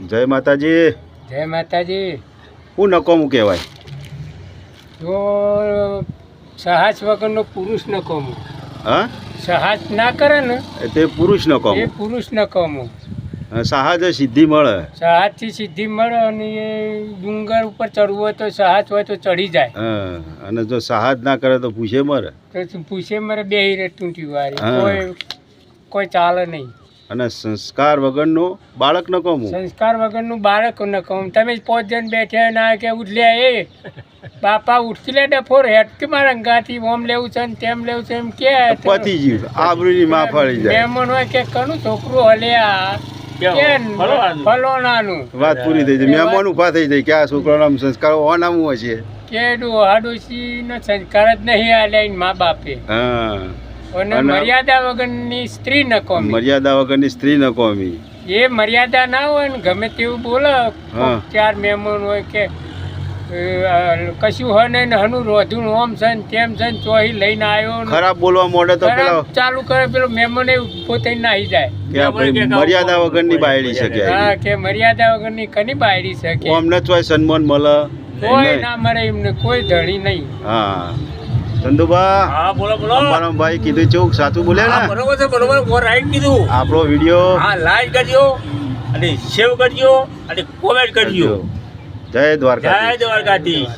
જય માતાજી. જય માતાજી. હું નકોમું કહેવાય? જો સાહસ વગરનો પુરુષ નકોમો. હા, સાહસ ના કરે ને તે પુરુષ એ નકોમું. પુરુષ નકોમો. સાહજ સિદ્ધિ મળે. સાહસથી સિદ્ધિ મળે અને એ ડુંગર ઉપર ચડવું હોય તો સાહસ હોય તો ચડી જાય. હા, અને જો સાહજ ના કરે તો પૂછે મરે. તો પૂછે મારે બેહી રે ટૂંટી વાળી હા. કોઈ ચાલે નહીં. અને સંસ્કાર વગરનું બાળક નકોમું. સંસ્કાર વગરનું બાળક નકોમ. તમે 5 જણ બેઠા ના કે ઉઠલ્યા એ બાપા ઉઠી લે ડફોર હેડ કે મારા અંગાથી ઓમ લેવું છે ને તેમ લેવું છે એમ કે પતી ગયું, આબરૂની માં ફળી જાય. મહેમાન હોય કે કનું છોકરું હલ્યા ફલોણાનું વાત પૂરી થઈ જાય. મહેમાન ઉભા થઈ જાય કે આ છોકરાના સંસ્કાર ઓનામું હશે. કે ડોહાડોશી નો સંસ્કાર જ નહીં આલ્યા મા બાપે. હા, અને મર્યાદા વગરની સ્ત્રી નકોમી. મર્યાદા વગરની સ્ત્રી નકોમી. એ મર્યાદા ના હોય ને ગમે તેવું બોલે. હા. 4 મહેમાન હોય કે કશું હોય ને હનું રોધું ઓમ છે ને તેમ છે ને ચોહી લઈને આવ્યો ખરાબ બોલવા મોડે તો પેલા ચાલુ કરે પેલો મહેમાન ઉભો થઈને નાહી જાય કે આપણે મર્યાદા વગરની બાયડી શકે. હા, કે મર્યાદા વગરની કની બાયડી શકે. અમને ચોય સન્માન મળે કોઈ ના મરે એમને કોઈ ધણી નહીં. હા, ચંદુબા. હા, બોલો બોલો. અમારા ભાઈ કીધું ચોક સાચું બોલે ને. બરોબર છે, બરોબર. ઓર રાઈટ કીધું. આપણો વિડીયો હા, લાઈક કરજો અને સેવ કરજો અને કોમેન્ટ કરજો. જય દ્વારકા. જય દ્વારકાધીશ.